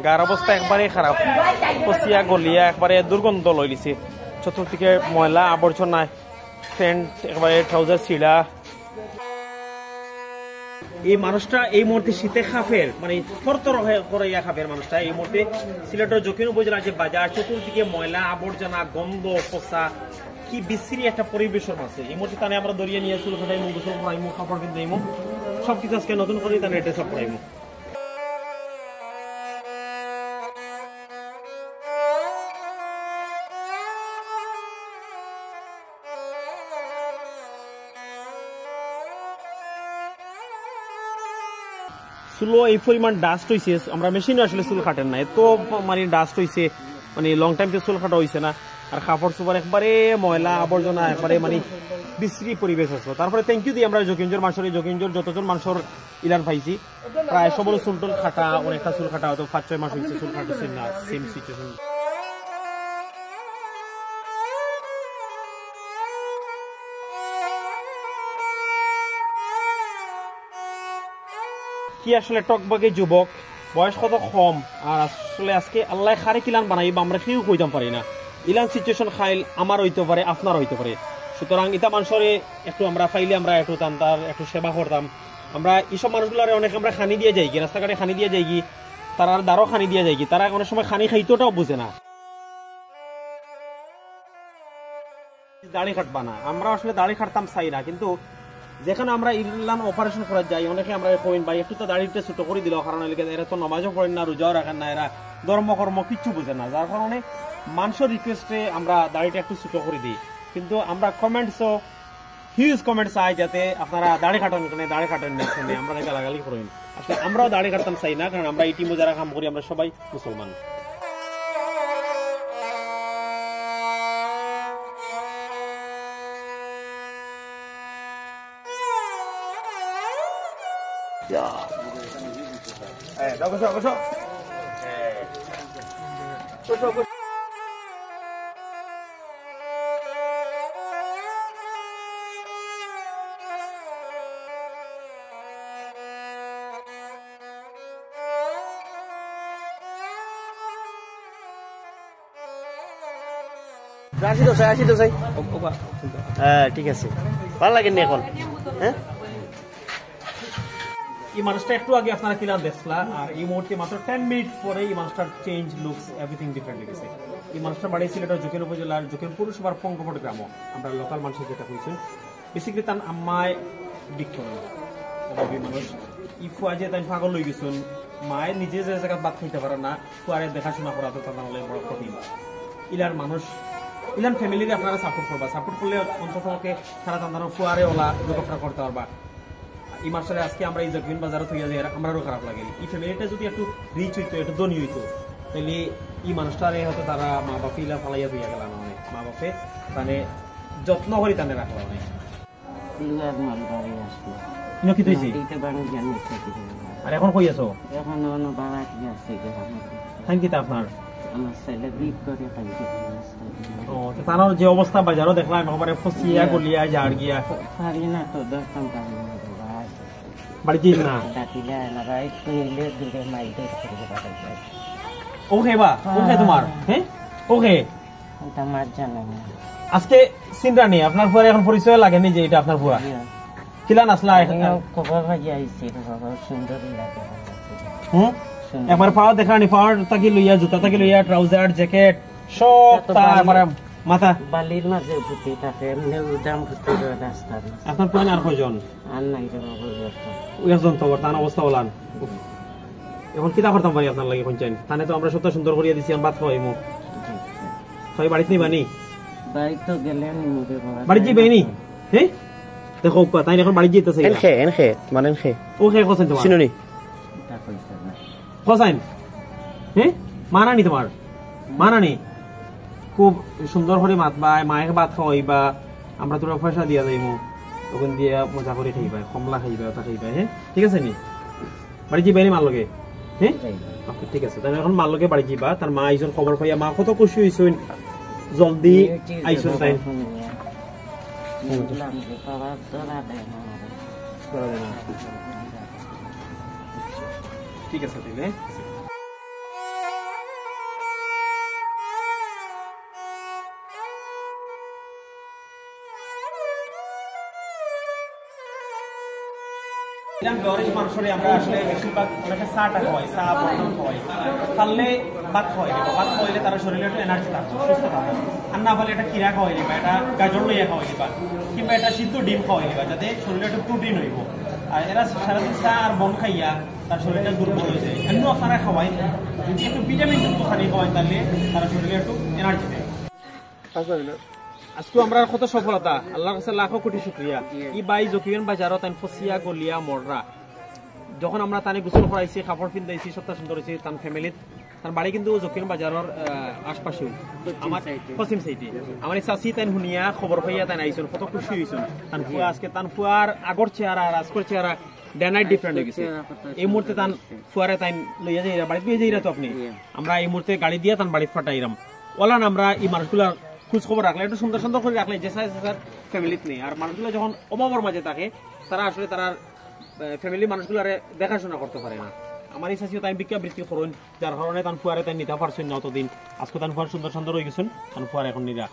গার অবস্থা একবারে খারাপ, পচিয়া গলিয়া একবারে দুর্গন্ধ লই দিছে, চতুর্দিকে ময়লা আবর্জনা, প্যান্ট একবারে ট্রাউজার ছিঁড়া। এই মানুষটা এই মুহূর্তে শীতে খাফের মানে থরথর করাইয়া খাফের মানুষটা এই মুহূর্তে সিলেটের জকিন উপজেলার যে বাজার, চতুর্দিকে ময়লা আবর্জনা, গন্ধ, পচা, কি বিশ্রী একটা পরিবেশের মাঝে এই মুহূর্তে তানে আমরা দরিয়ে নিয়ে চুল কাটাইমু, গোসল করাইমু, কাপড় কিনতেইমু, সবকিছু আজকে নতুন করে তানে এটা সব করাইমু। চুলো এই পরিমাণ ডাস্ট হয়েছে, আমরা মেশিনে আসলে চুল কাটেন না, এত মানে ডাস্ট হয়েছে, মানে লং টাইম চুল কাটা হয়েছে না, আর কাপড় চোপড় একবারে ময়লা আবর্জনা, একবারে মানে বিশ্রী পরিবেশ আছে। তারপরে থ্যাংক ইউ দিই আমরা জকিঞ্জোর মানুষের, জকিঞ্জোর যতজন মানুষের ইলান পাইছি প্রায় সবর চুল টুল কাটা, অনেকটা চুল কাটা হয়তো 5-6 মাস হয়েছে চুল কাটছে না, সেম সিচুয়েশন। কি আসলে টকবগে যুবক, বয়স কত কম, আর আসলে আজকে আল্লাহ খারে কিলান বানাই বা আমরা কেউ কইতাম পারি না। ইলান সিচুয়েশন খাইল আমার হইতে পারে, আপনার হইতে পারে। সুতরাং ইতা মানুষের একটু আমরা ফাইলে আমরা একটু তার একটু সেবা করতাম। আমরা এইসব মানুষগুলার অনেক আমরা খানি দিয়ে যাই, রাস্তাঘাটে খানি দিয়ে যাই, তারা দ্বারও খানি দিয়ে যাই, তারা অনেক সময় খানি খাইতেওটাও বুঝে না। দাড়ি কাটবা না, আমরা আসলে দাড়ি কাটতাম চাই না, কিন্তু যেখানে আমরা ইলান অপারেশন করা যাই অনেকে আমরা কইন ভাই একটু তো দাড়িটা ছোট করে দিল, কারণ এরা তো নামাজও পড়েন না, রোজাও রাখেন না, এরা ধর্মকর্ম কিচ্ছু বুঝে না, যার কারণে মানুষের রিকোয়েস্টে আমরা দাড়িটা একটু ছোট করে দিই। কিন্তু আমরা কমেন্টসও হিউজ কমেন্টস আই যাতে আপনারা দাড়ি কাটান কেন, দাড়ি কাটান না কেন, আমরা গালাগালি করেন। আসলে আমরাও দাড়ি কাটতাম চাই না, কারণ আমরা এই টিমে যারা কাম করি আমরা সবাই মুসলমান। ঠিক আছে, ভালো লাগেনি এখন। হ্যাঁ, এই মানুষটা একটু আগে আপনারা কিলাম দেখলা, আর এই মুহূর্তে মাত্র 10 মিনিট পরে এই মানুষটার চেঞ্জ লুকস এভরিথিং ডিফারেন্ট গেছে। এই মানুষটার বাড়ি সিলেটের জকির উপজেলার জকির পৌরসভার পঙ্গপট গ্রাম, আমরা লোকাল মানুষের যেটা কইছেন বেসিক্যালি তার আম্মায় বিক্রম মানুষ ইফুয়া যে তাই পাগল হয়ে গেছেন, মায়ের নিজে যে জায়গা ভাত খাইতে পারে না, ফুয়ারে দেখাশোনা করা তো তাদের বড় কঠিন। ইলার মানুষ ইলান ফ্যামিলিকে আপনারা সাপোর্ট করবা, সাপোর্ট করলে অন্তত সারা তান্দানো ফুয়ারে ওলা লোকফরা করতে পারবা। এই মাসে আজকে আমরা এই জকিন বাজারে থইয়া যাই, আমারও খারাপ লাগে। এই ফ্যামিলিটা যদি একটু রিচ হইতো, একটু ধনী হইতো, তাহলে এই মানুষটারে হয়তো তারা মা বাপে ইলা ফালাইয়া দিয়া গেলাম, অনেক মা বাপে মানে যত্ন করে তানে রাখলাম অনেক। আর এখন কই আছো? থ্যাংক ইউ আপনার তার যে অবস্থা বাজারও দেখলাম একেবারে ফসিয়া গলিয়া ঝাড় গিয়া বাড়ি যাই না। ওকে বা ওকে তোমার, হ্যাঁ ওকে আজকে চিন্তা নেই আপনার ফুয়ার এখন পরিচয় লাগেনি যে এটা আপনার ফুয়া কিলান আসলা একবার পাওয়া দেখানি, পাওয়ার তাকি লইয়া জুতা তাকি লইয়া ট্রাউজার জ্যাকেট সব মাথা বালির মাঝে ভুতি থাকে, দাম ভুতি রাস্তা। আপনার প্রাণ আর কয়জন? আর নাই একজন তো তার অবস্থা বলান। এখন কিতা করতাম পারি আপনার লাগে পঞ্চায়েত তানে তো আমরা সত্য সুন্দর করিয়া দিছি, বাদ খাওয়াইমু সবাই বাড়িতে নিবানি, বাড়ি তো গেলে বাড়ি যাইবানি। হ্যাঁ দেখো তাই এখন বাড়ি যেতেছে মানে ও খে কোসেন তোমার চিনুনি কোসাইন, হ্যাঁ মানানি তোমার মানানি খুব সুন্দর করে মাতবা, মায়ের ভাত খাওয়াইবা, আমরা তোরা পয়সা দিয়া যাইমু, ওখান দিয়ে মজা করে খাইবা, কমলা খাইবা, ওটা খাইবা। হ্যাঁ ঠিক আছে নি বাড়ি যাইবানি মার লগে? হ্যাঁ ঠিক আছে তাই এখন মার লগে বাড়ি যাইবা। তার মা আইসন খবর পাইয়া মা কত খুশি হইছেন, জলদি আইসন তাই ঠিক আছে তাহলে মানুষের আমরা আসলে বেশিরভাগ অনেকে চাটা খাওয়াই, চা বর্তমান খাওয়াই, খাললে ভাত খাওয়াইলে ভাত খাওয়াইলে তারা শরীরে একটু এনার্জি থাকবে, সুস্থ থাকবে। আর না পারলে এটা কিরা খাওয়াইলে বা এটা গাজর লইয়া খাওয়াইলে বা কিংবা এটা সিদ্ধ ডিম খাওয়াইলে বা যাতে শরীরে একটু প্রোটিন হইব। আর এরা সারাদিন চা আর বন খাইয়া তার শরীরটা দুর্বল হয়ে যায়। এমনি আপনারা খাওয়াই যদি একটু ভিটামিন যুক্ত খানি খাওয়াই তাহলে তারা শরীরে একটু এনার্জি দেয়। আজকে আমরা কত সফলতা, আল্লাহর কাছে লাখো কোটি শুকরিয়া। ই বাই জকিয়ান বাজারত তান ফসিয়া গলিয়া মররা যখন আমরা তানে গোসল করাইছি, কাপড় পিন্ধাইছি, সপ্তাহ সুন্দর হয়েছি তার ফ্যামিলিত। তার বাড়ি কিন্তু জকিয়ান বাজারের আশপাশেও, আমার পশ্চিম সাইডে। আমার চাষি তাই শুনিয়া খবর পাইয়া তাই আইসন, কত খুশি হয়েছেন। তান ফুয়া আজকে তান ফুয়ার আগর চেহারা আর আজকের চেহারা ডেনাইট ডিফারেন্ট হয়ে গেছে। এই মুহূর্তে তান ফুয়ারে তাই লইয়া যাই বাড়িতে লইয়া যাই তো আপনি। আমরা এই মুহূর্তে গাড়ি দিয়ে তান বাড়ি ফাটাইলাম। ওলান আমরা এই মানুষগুলার খোঁজ খবর রাখলে একটু সুন্দর সুন্দর করে রাখলে যে স্যার ফ্যামিলিতে নেই। আর মানুষগুলো যখন অভাবের মাঝে থাকে তারা আসলে তারা ফ্যামিলি মানুষগুলো দেখাশোনা করতে পারে না। আমার ইচ্ছা ছিল তাই বিজ্ঞাবৃত্তি করুন, যার কারণে তান ফুয়ারে তাই নিতে পারছেন না অতদিন। আজকে তান ফুয়ার সুন্দর সুন্দর হয়ে গেছেন, তান ফুয়ার এখন নিরা।